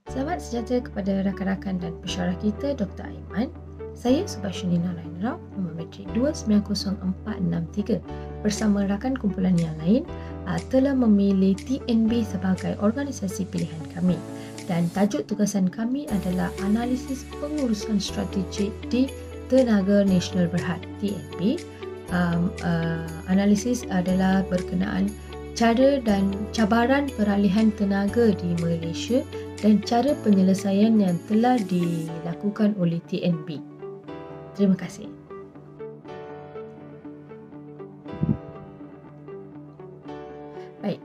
Selamat sejahtera kepada rakan-rakan dan pesyarah kita Dr. Aiman. Saya Subashini Narayan Rao, nombor metrik 290463 bersama rakan kumpulan yang lain telah memilih TNB sebagai organisasi pilihan kami. Dan tajuk tugasan kami adalah analisis pengurusan strategik di Tenaga Nasional Berhad TNB. Analisis adalah berkenaan cara dan cabaran peralihan tenaga di Malaysia dan cara penyelesaian yang telah dilakukan oleh TNB. Terima kasih. Baik,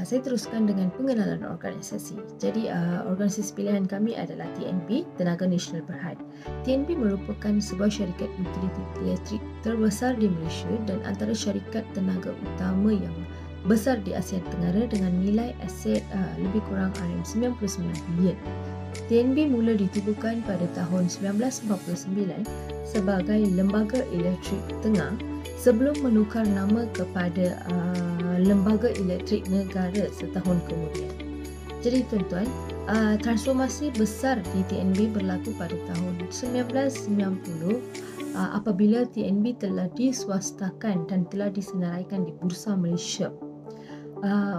saya teruskan dengan pengenalan organisasi. Jadi, organisasi pilihan kami adalah TNB, Tenaga Nasional Berhad. TNB merupakan sebuah syarikat utiliti elektrik terbesar di Malaysia dan antara syarikat tenaga utama yang besar di Asia Tenggara dengan nilai aset lebih kurang RM99 bilion. TNB mula ditubuhkan pada tahun 1949 sebagai Lembaga Elektrik Tengah sebelum menukar nama kepada Lembaga Elektrik Negara setahun kemudian. Jadi tuan-tuan, transformasi besar di TNB berlaku pada tahun 1990 apabila TNB telah diswastakan dan telah disenaraikan di Bursa Malaysia.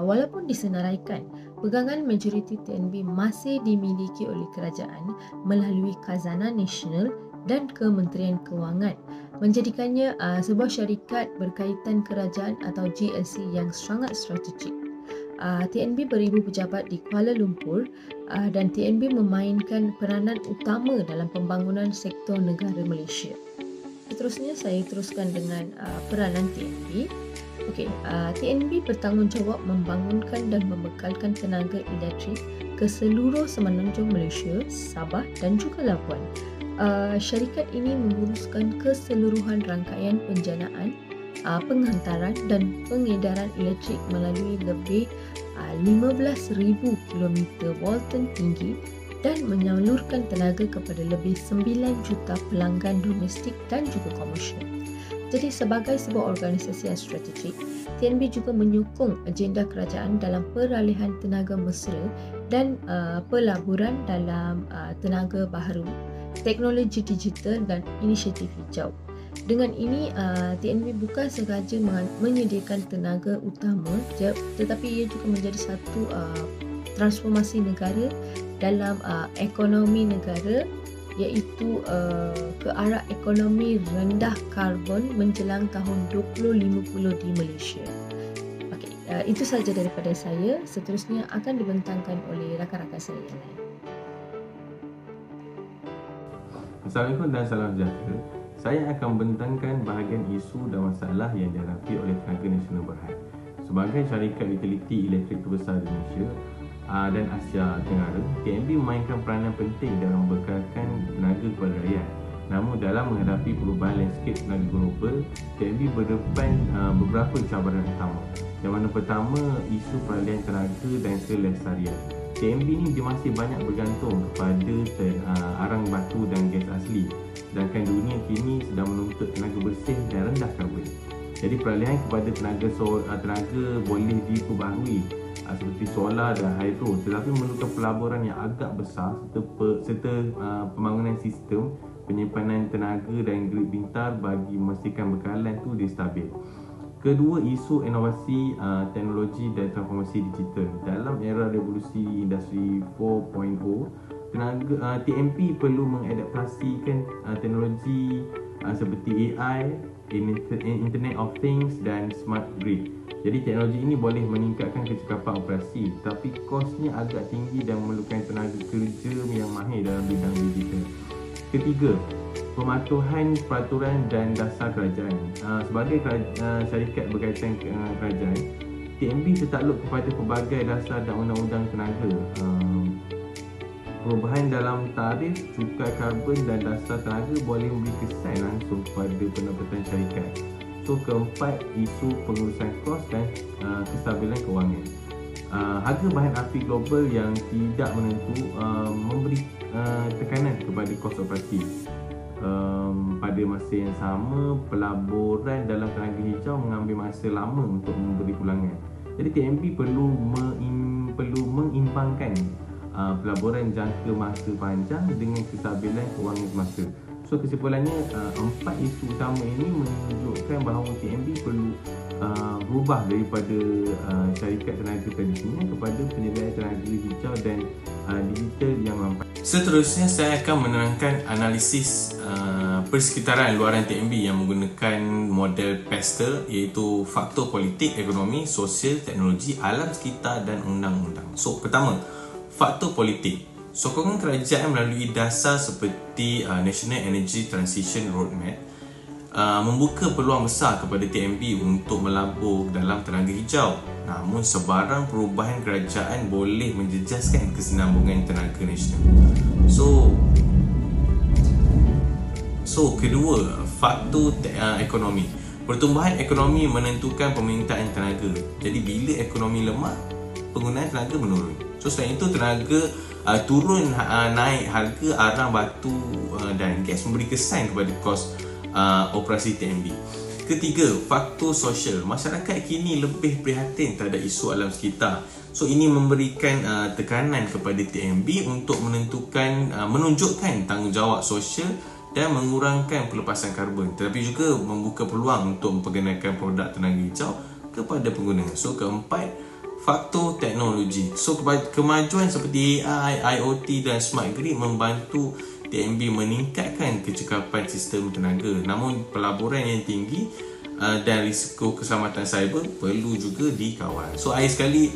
Walaupun disenaraikan, pegangan majoriti TNB masih dimiliki oleh kerajaan melalui Khazanah Nasional dan Kementerian Kewangan, menjadikannya sebuah syarikat berkaitan kerajaan atau GLC yang sangat strategik. TNB beribu pejabat di Kuala Lumpur dan TNB memainkan peranan utama dalam pembangunan sektor negara Malaysia. Seterusnya saya teruskan dengan peranan TNB. TNB bertanggungjawab membangunkan dan membekalkan tenaga elektrik ke seluruh semenanjung Malaysia, Sabah dan juga Labuan. Syarikat ini menguruskan keseluruhan rangkaian penjanaan, penghantaran dan pengedaran elektrik melalui lebih 15,000 km Walton tinggi dan menyalurkan tenaga kepada lebih 9 juta pelanggan domestik dan juga komersial. Jadi sebagai sebuah organisasi yang strategik, TNB juga menyokong agenda kerajaan dalam peralihan tenaga mesra dan pelaburan dalam tenaga baharu, teknologi digital dan inisiatif hijau. Dengan ini, TNB bukan sahaja menyediakan tenaga utama, tetapi ia juga menjadi satu transformasi negara dalam ekonomi negara, iaitu ke arah ekonomi rendah karbon menjelang tahun 2050 di Malaysia. Itu sahaja daripada saya. Seterusnya akan dibentangkan oleh rakan-rakan saya yang lain. Assalamualaikum dan salam sejahtera. Saya akan membentangkan bahagian isu dan masalah yang dihadapi oleh Tenaga Nasional Berhad. Sebagai syarikat utiliti elektrik terbesar di Malaysia dan Asia Tenggara, TNB memainkan peranan penting dalam membekalkan tenaga kepada rakyat. Namun dalam menghadapi perubahan landscape tenaga global, TNB berdepan beberapa cabaran utama. Yang mana pertama, isu peralihan tenaga dan kelestarian. TNB ini dia masih banyak bergantung kepada arang batu dan gas asli, sedangkan dunia kini sedang menuntut tenaga bersih dan rendah karbon. Jadi peralihan kepada tenaga boleh diperbaharui seperti solar dan hidro, tetapi memerlukan pelaburan yang agak besar serta pembangunan sistem penyimpanan tenaga dan grid pintar bagi memastikan bekalan itu dia stabil. Kedua, isu inovasi teknologi dan transformasi digital. Dalam era revolusi industri 4.0, TNB perlu mengadaptasikan teknologi seperti AI, Internet of Things dan Smart Grid. Jadi teknologi ini boleh meningkatkan kecekapan operasi, tapi kosnya agak tinggi dan memerlukan tenaga kerja yang mahir dalam bidang digital. Ketiga, pematuhan peraturan dan dasar kerajaan. Sebagai syarikat berkaitan kerajaan, TNB tertakluk kepada pelbagai dasar dan undang-undang tenaga. Perubahan dalam tarif, cukai karbon dan dasar tenaga boleh memberi kesan langsung kepada pendapatan syarikat. So, keempat, isu pengurusan kos dan kestabilan kewangan. Harga bahan api global yang tidak menentu memberi tekanan kepada kos operasi. Pada masa yang sama, pelaburan dalam tenaga hijau mengambil masa lama untuk memberi pulangan. Jadi TNB perlu mengimbangkan pelaburan jangka masa panjang dengan kestabilan kewangan semasa. So kesimpulannya, 4 isu utama ini menunjukkan bahawa TNB perlu berubah daripada syarikat tenaga tradisional kepada penyediaan tenaga hijau dan digital yang mampu. Seterusnya saya akan menerangkan analisis persekitaran luaran TNB yang menggunakan model PESTEL, iaitu faktor politik, ekonomi, sosial, teknologi, alam sekitar dan undang-undang. So pertama, faktor politik. Sokongan kerajaan melalui dasar seperti National Energy Transition Roadmap membuka peluang besar kepada TNB untuk melabur dalam tenaga hijau. Namun sebarang perubahan kerajaan boleh menjejaskan kesinambungan tenaga nasional. So kedua, faktor ekonomi. Pertumbuhan ekonomi menentukan permintaan tenaga. Jadi bila ekonomi lemah, penggunaan tenaga menurun. So selain itu, tenaga turun, naik harga arang batu dan gas memberi kesan kepada kos operasi TNB. Ketiga, faktor sosial. Masyarakat kini lebih prihatin terhadap isu alam sekitar. So ini memberikan tekanan kepada TNB untuk menunjukkan tanggungjawab sosial dan mengurangkan pelepasan karbon, tetapi juga membuka peluang untuk memperkenalkan produk tenaga hijau kepada pengguna. So keempat, faktor teknologi. So kemajuan seperti AI, IoT dan smart grid membantu TNB meningkatkan kecekapan sistem tenaga. Namun pelaburan yang tinggi dan risiko keselamatan cyber perlu juga dikawal. So akhir sekali,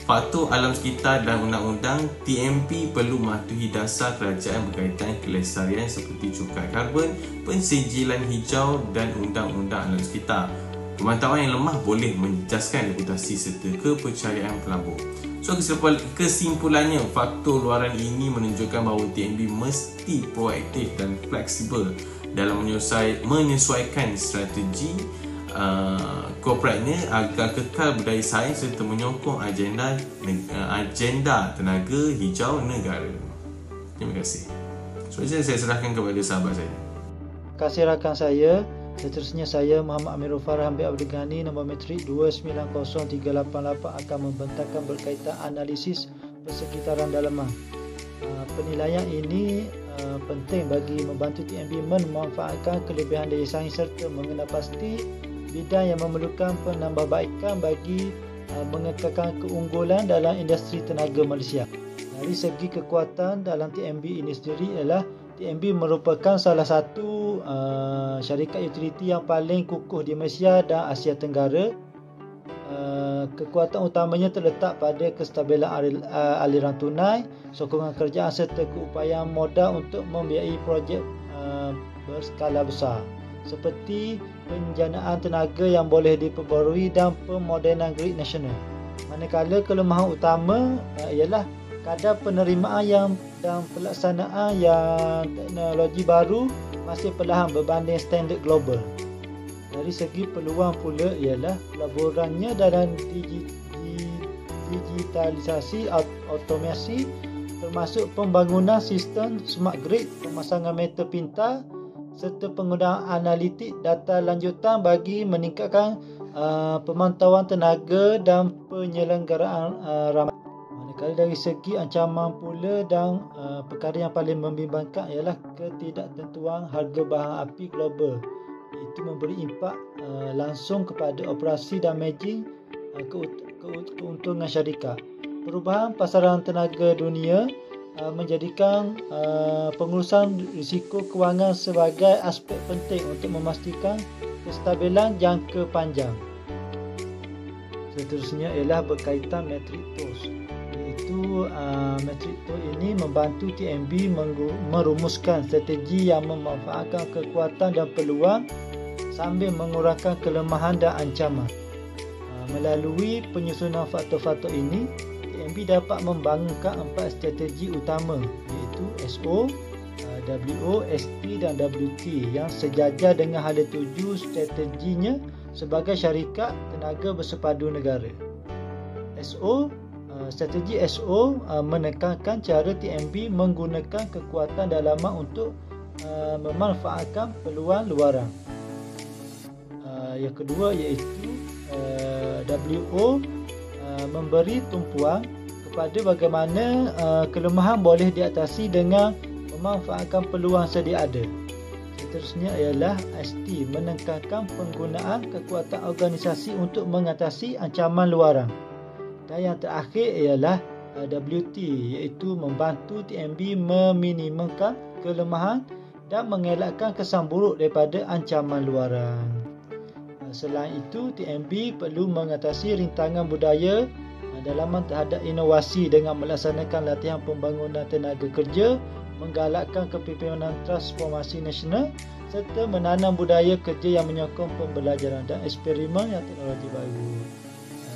faktor alam sekitar dan undang-undang, TNB perlu mematuhi dasar kerajaan berkaitan kelestarian seperti cukai karbon, pensijilan hijau dan undang-undang alam sekitar. Pemantauan yang lemah boleh menjejaskan reputasi serta kepercayaan pelabur. So kesimpulannya, faktor luaran ini menunjukkan bahawa TNB mesti proaktif dan fleksibel dalam menyesuaikan strategi korporatnya agar kekal berdaya saing serta menyokong agenda tenaga hijau negara. Terima kasih. Seterusnya saya serahkan kepada sahabat saya. Terima kasih rakan saya. Seterusnya saya Muhammad Amirul Farhan bin Abdul Ghani, nombor metrik 290388 akan membentangkan berkaitan analisis persekitaran dalaman. Penilaian ini penting bagi membantu TNB memanfaatkan kelebihan daya saing serta mengenal pasti bidang yang memerlukan penambahbaikan bagi mengekalkan keunggulan dalam industri tenaga Malaysia. Dari segi kekuatan dalam TNB ini sendiri ialah TNB merupakan salah satu syarikat utiliti yang paling kukuh di Malaysia dan Asia Tenggara. Kekuatan utamanya terletak pada kestabilan aliran tunai, sokongan kerajaan serta keupayaan modal untuk membiayai projek berskala besar seperti penjanaan tenaga yang boleh diperbarui dan pemodenan grid nasional. Manakala kelemahan utama ialah kadar penerimaan dan pelaksanaan yang teknologi baru masih perlahan berbanding standard global. Dari segi peluang pula ialah pelaburannya dalam digitalisasi, automasi termasuk pembangunan sistem smart grid, pemasangan meter pintar serta penggunaan analitik data lanjutan bagi meningkatkan pemantauan tenaga dan penyelenggaraan ramai. Manakala dari segi ancaman pula dan perkara yang paling membimbangkan ialah ketidaktentuan harga bahan api global. Itu memberi impak langsung kepada operasi dan managing keuntungan syarikat. Perubahan pasaran tenaga dunia menjadikan pengurusan risiko kewangan sebagai aspek penting untuk memastikan kestabilan jangka panjang. Seterusnya ialah berkaitan metrik TOS. Iaitu metrik TOS ini membantu TNB merumuskan strategi yang memanfaatkan kekuatan dan peluang sambil mengurangkan kelemahan dan ancaman. Melalui penyusunan faktor-faktor ini, TNB dapat membangunkan 4 strategi utama iaitu SO, WO, ST dan WT yang sejajar dengan hala tuju strateginya sebagai syarikat tenaga bersepadu negara. Strategi SO menekankan cara TNB menggunakan kekuatan dalaman untuk memanfaatkan peluang luaran. Yang kedua iaitu WO memberi tumpuan kepada bagaimana kelemahan boleh diatasi dengan memanfaatkan peluang sedia ada. Seterusnya ialah ST, menekankan penggunaan kekuatan organisasi untuk mengatasi ancaman luaran. Dan yang terakhir ialah WT, iaitu membantu TNB meminimumkan kelemahan dan mengelakkan kesan buruk daripada ancaman luaran. Selain itu, TNB perlu mengatasi rintangan budaya dalaman terhadap inovasi dengan melaksanakan latihan pembangunan tenaga kerja, menggalakkan kepimpinan transformasi nasional serta menanam budaya kerja yang menyokong pembelajaran dan eksperimen yang teknologi baru.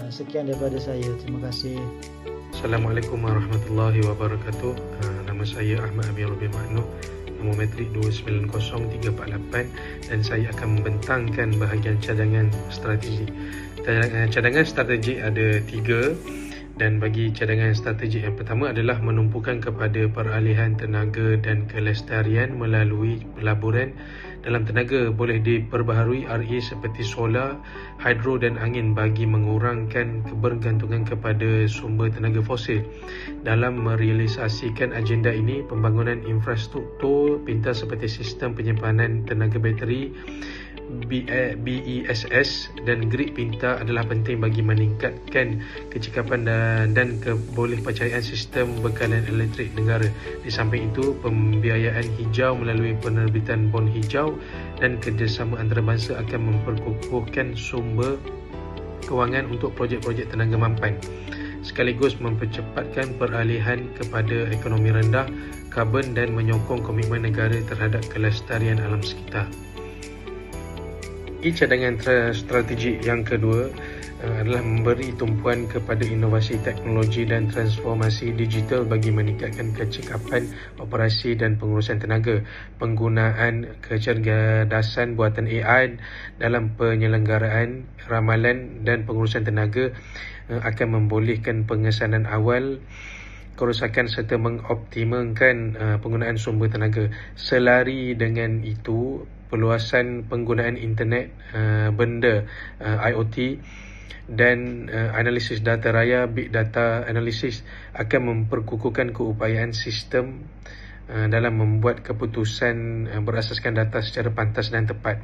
Sekian daripada saya. Terima kasih. Assalamualaikum warahmatullahi wabarakatuh. Nama saya Ahmad Amirul bin Ma'nuh, nombor metrik 290348, dan saya akan membentangkan bahagian cadangan strategi. Cadangan strategi ada 3, dan bagi cadangan strategi yang pertama adalah menumpukan kepada peralihan tenaga dan kelestarian melalui pelaburan dalam tenaga boleh diperbaharui RE seperti solar, hidro dan angin bagi mengurangkan kebergantungan kepada sumber tenaga fosil. Dalam merealisasikan agenda ini, pembangunan infrastruktur pintar seperti sistem penyimpanan tenaga bateri, BESS dan grid pintar adalah penting bagi meningkatkan kecekapan dan kebolehpercayaan sistem bekalan elektrik negara. Di samping itu, pembiayaan hijau melalui penerbitan bon hijau dan kerjasama antarabangsa akan memperkukuhkan sumber kewangan untuk projek-projek tenaga mampan, sekaligus mempercepatkan peralihan kepada ekonomi rendah karbon dan menyokong komitmen negara terhadap kelestarian alam sekitar. Cadangan strategi yang kedua adalah memberi tumpuan kepada inovasi teknologi dan transformasi digital bagi meningkatkan kecekapan operasi dan pengurusan tenaga. Penggunaan kecerdasan buatan AI dalam penyelenggaraan, ramalan dan pengurusan tenaga akan membolehkan pengesanan awal kerosakan serta mengoptimalkan penggunaan sumber tenaga. Selari dengan itu, perluasan penggunaan internet benda IoT dan analisis data raya big data analysis akan memperkukuhkan keupayaan sistem dalam membuat keputusan berasaskan data secara pantas dan tepat.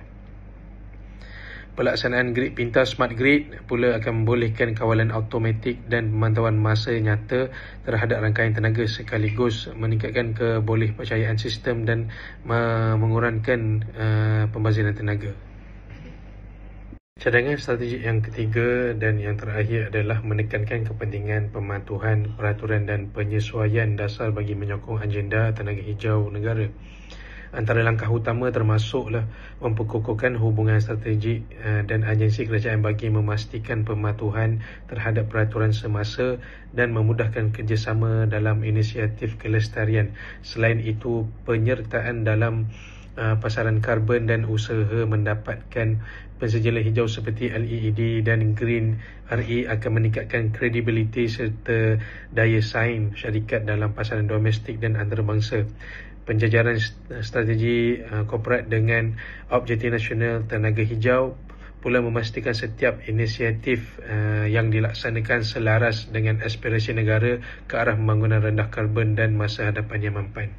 Pelaksanaan grid pintar smart grid pula akan membolehkan kawalan automatik dan pemantauan masa nyata terhadap rangkaian tenaga, sekaligus meningkatkan kebolehpercayaan sistem dan mengurangkan pembaziran tenaga. Cadangan strategi yang ketiga dan yang terakhir adalah menekankan kepentingan pematuhan peraturan dan penyesuaian dasar bagi menyokong agenda tenaga hijau negara. Antara langkah utama termasuklah memperkukuhkan hubungan strategik dan agensi kerajaan bagi memastikan pematuhan terhadap peraturan semasa dan memudahkan kerjasama dalam inisiatif kelestarian. Selain itu, penyertaan dalam pasaran karbon dan usaha mendapatkan pensijil hijau seperti LED dan Green RE akan meningkatkan kredibiliti serta daya saing syarikat dalam pasaran domestik dan antarabangsa. Penjajaran strategi korporat dengan objektif nasional tenaga hijau pula memastikan setiap inisiatif yang dilaksanakan selaras dengan aspirasi negara ke arah pembangunan rendah karbon dan masa hadapan yang mampan.